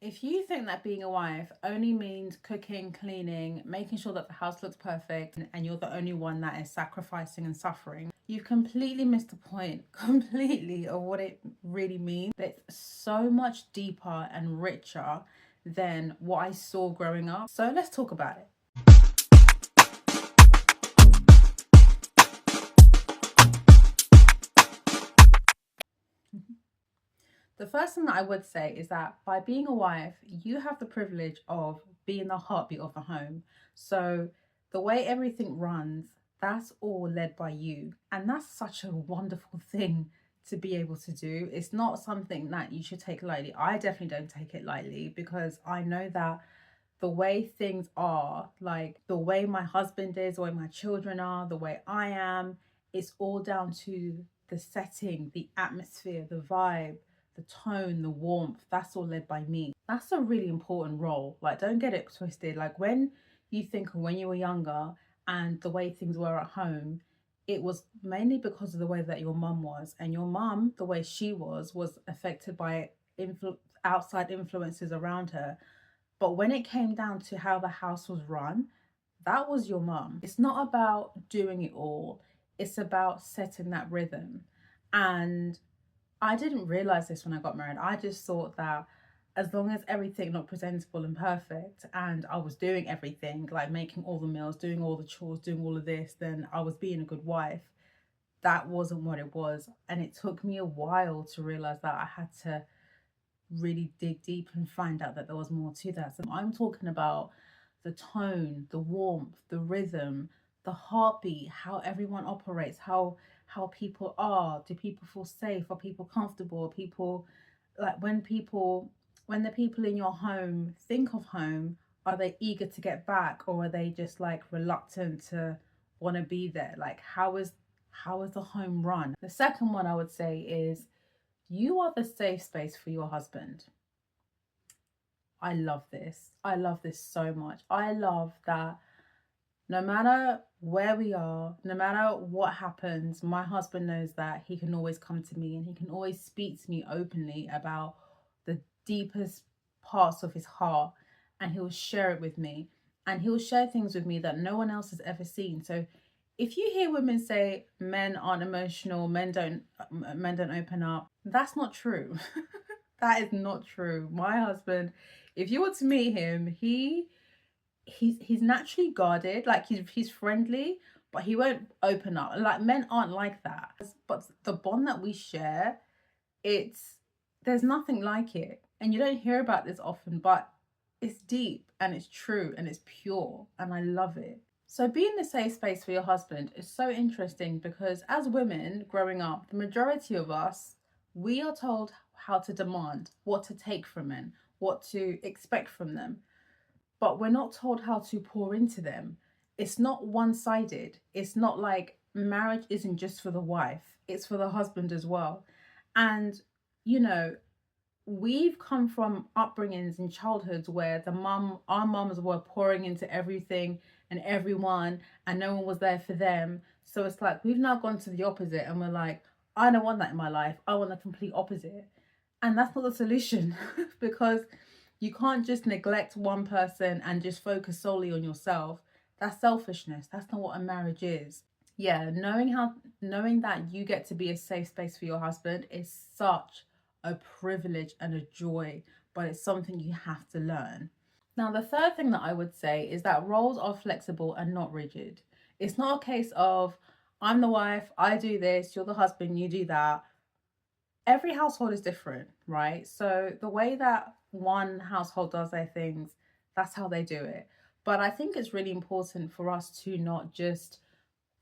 If you think that being a wife only means cooking, cleaning, making sure that the house looks perfect, and you're the only one that is sacrificing and suffering, you've completely missed the point, completely, of what it really means. It's so much deeper and richer than what I saw growing up. So let's talk about it. The first thing that I would say is that by being a wife, you have the privilege of being the heartbeat of the home. So the way everything runs, that's all led by you. And that's such a wonderful thing to be able to do. It's not something that you should take lightly. I definitely don't take it lightly because I know that the way things are, like the way my husband is, the way my children are, the way I am, it's all down to the setting, the atmosphere, the vibe, the tone, the warmth. That's all led by me. That's a really important role. Like, don't get it twisted. Like, when you think of when you were younger and the way things were at home, it was mainly because of the way that your mum was. And your mum, the way she was affected by outside influences around her. But when it came down to how the house was run, that was your mum. It's not about doing it all, it's about setting that rhythm. And I didn't realize this when I got married. I just thought that as long as everything looked presentable and perfect and I was doing everything, like making all the meals, doing all the chores, doing all of this, then I was being a good wife. That wasn't what it was. And it took me a while to realize that I had to really dig deep and find out that there was more to that. So I'm talking about the tone, the warmth, the rhythm, the heartbeat, how everyone operates, how people are. Do people feel safe? Are people comfortable? Are people like when the people in your home think of home, are they eager to get back or are they just like reluctant to want to be there? Like how is the home run? The second one I would say is you are the safe space for your husband. I love this. I love this so much. I love that no matter where we are, no matter what happens, my husband knows that he can always come to me and he can always speak to me openly about the deepest parts of his heart and he'll share it with me and he'll share things with me that no one else has ever seen. So if you hear women say men aren't emotional, men don't open up, that's not true. That is not true. My husband, if you were to meet him, he's naturally guarded, like he's friendly, but he won't open up. Like men aren't like that. But the bond that we share, it's there's nothing like it. And you don't hear about this often, but it's deep and it's true and it's pure and I love it. So being the safe space for your husband is so interesting because as women growing up, the majority of us, we are told how to demand, what to take from men, what to expect from them, but we're not told how to pour into them. It's not one sided. It's not like marriage isn't just for the wife, it's for the husband as well. And, you know, we've come from upbringings and childhoods where our mums were pouring into everything and everyone, and no one was there for them. So it's like we've now gone to the opposite, and we're like, I don't want that in my life. I want the complete opposite. And that's not the solution because you can't just neglect one person and just focus solely on yourself. That's selfishness. That's not what a marriage is. Yeah, knowing that you get to be a safe space for your husband is such a privilege and a joy, but it's something you have to learn. Now, the third thing that I would say is that roles are flexible and not rigid. It's not a case of I'm the wife, I do this, you're the husband, you do that. Every household is different, right? So the way that one household does their things, that's how they do it. But I think it's really important for us to not just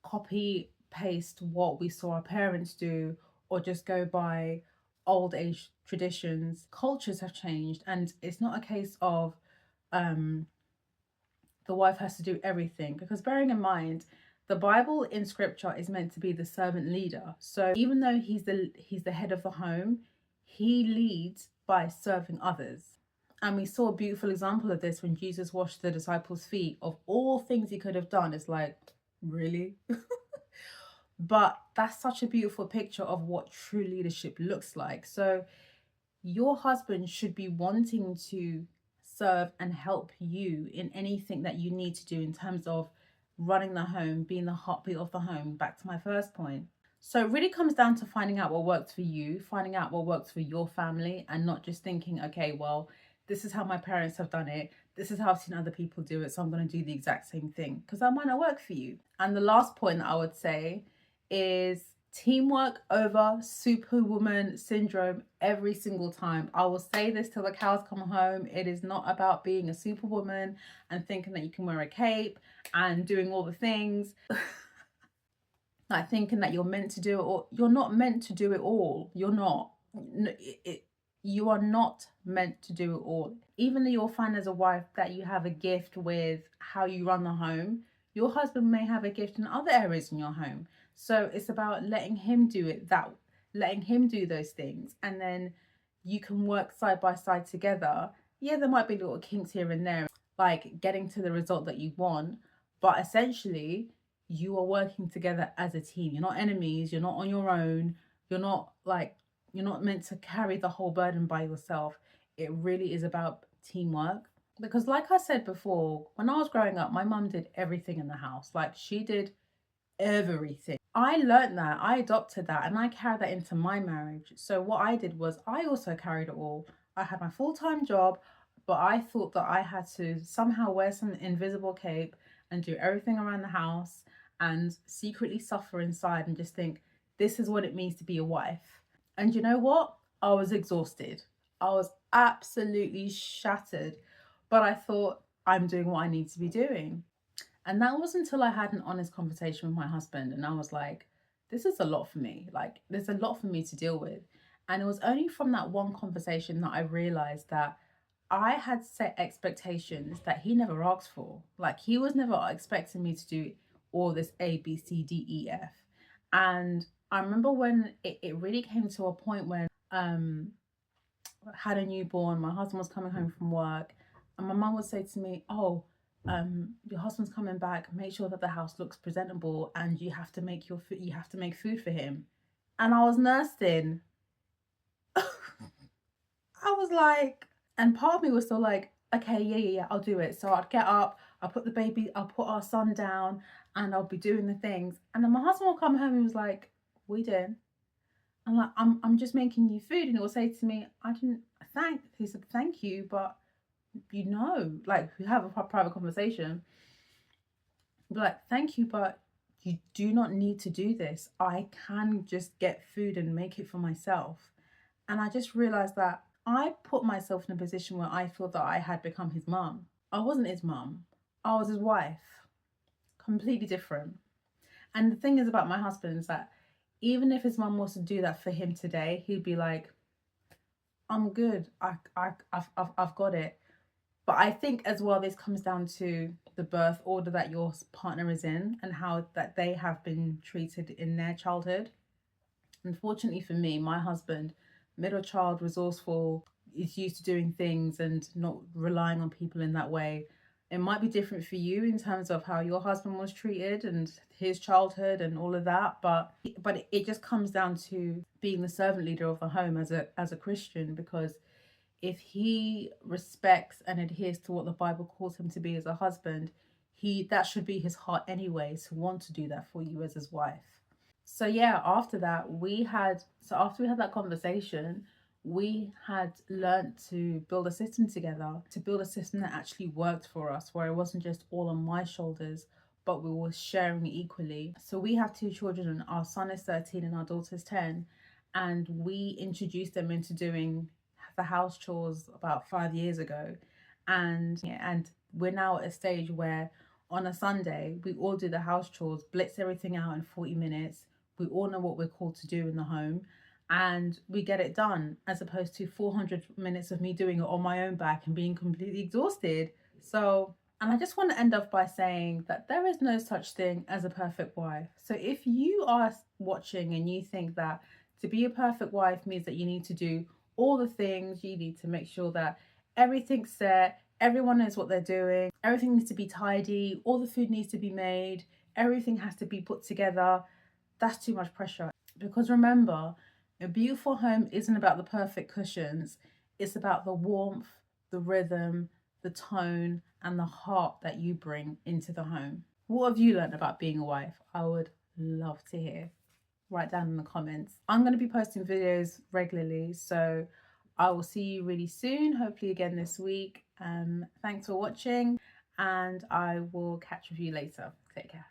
copy paste what we saw our parents do or just go by old age traditions. Cultures have changed and it's not a case of um the wife has to do everything because bearing in mind the Bible in scripture is meant to be the servant leader. So even though he's the head of the home, he leads by serving others. And we saw a beautiful example of this when Jesus washed the disciples' feet. Of all things he could have done, it's like, really? But that's such a beautiful picture of what true leadership looks like. So your husband should be wanting to serve and help you in anything that you need to do in terms of running the home, being the heartbeat of the home, back to my first point. So it really comes down to finding out what works for you, finding out what works for your family, and not just thinking, okay, well, this is how my parents have done it. This is how I've seen other people do it. So I'm going to do the exact same thing, because that might not work for you. And the last point that I would say is teamwork over superwoman syndrome every single time. I will say this till the cows come home. It is not about being a superwoman and thinking that you can wear a cape and doing all the things. Like thinking that you're meant to do it all. You're not meant to do it all. You're not. You are not meant to do it all. Even though you'll find as a wife that you have a gift with how you run the home, your husband may have a gift in other areas in your home. So it's about letting him do it, that letting him do those things, and then you can work side by side together. Yeah, there might be little kinks here and there, like getting to the result that you want, but essentially you are working together as a team. You're not enemies, you're not on your own, you're not meant to carry the whole burden by yourself. It really is about teamwork. Because, like I said before, when I was growing up, my mum did everything in the house. Like, she did everything. I learned that, I adopted that, and I carried that into my marriage. So, what I did was, I also carried it all. I had my full time job, but I thought that I had to somehow wear some invisible cape and do everything around the house and secretly suffer inside and just think, this is what it means to be a wife. And you know what? I was exhausted. I was absolutely shattered. But I thought, I'm doing what I need to be doing. And that was until I had an honest conversation with my husband. And I was like, this is a lot for me. Like, there's a lot for me to deal with. And it was only from that one conversation that I realized that I had set expectations that he never asked for. Like, he was never expecting me to do all this A, B, C, D, E, F. And I remember when it really came to a point when had a newborn, my husband was coming home from work, and my mum would say to me, "Oh, your husband's coming back. Make sure that the house looks presentable, and you have to make your food. You have to make food for him." And I was nursing. I was like, and part of me was still like, "Okay, yeah, I'll do it." So I'd get up, I'll put our son down, and I'll be doing the things. And then my husband will come home and he was like, "What are you doing?" I'm like, I'm just making you food. And he'll say to me, I didn't thank, he said, thank you, but like we have a private conversation. Be like, thank you, but you do not need to do this. I can just get food and make it for myself. And I just realized that I put myself in a position where I feel that I had become his mum. I wasn't his mum, I was his wife. Completely different. And the thing is about my husband is that even if his mum was to do that for him today, he'd be like, I'm good. I've got it. But I think as well, this comes down to the birth order that your partner is in and how that they have been treated in their childhood. Unfortunately for me, my husband, middle child, resourceful, is used to doing things and not relying on people in that way. It might be different for you in terms of how your husband was treated and his childhood and all of that, but it just comes down to being the servant leader of the home as a Christian, because if he respects and adheres to what the Bible calls him to be as a husband, that should be his heart anyway, to want to do that for you as his wife. So yeah, after we had that conversation, we had learned to build a system together, to build a system that actually worked for us, where it wasn't just all on my shoulders, but we were sharing equally. So we have two children, and our son is 13 and our daughter's 10, and we introduced them into doing the house chores about 5 years ago. And yeah, and we're now at a stage where on a Sunday we all do the house chores, blitz everything out in 40 minutes. We all know what we're called to do in the home, and we get it done, as opposed to 400 minutes of me doing it on my own back and being completely exhausted. So, and I just want to end off by saying that there is no such thing as a perfect wife. So if you are watching and you think that to be a perfect wife means that you need to do all the things, you need to make sure that everything's set, everyone knows what they're doing, everything needs to be tidy, all the food needs to be made, everything has to be put together, that's too much pressure. Because remember, A beautiful home isn't about the perfect cushions, it's about the warmth, the rhythm, the tone, and the heart that you bring into the home. What have you learned about being a wife? I would love to hear. Write down in the comments. I'm going to be posting videos regularly, so I will see you really soon, hopefully again this week. Thanks for watching, and I will catch with you later. Take care.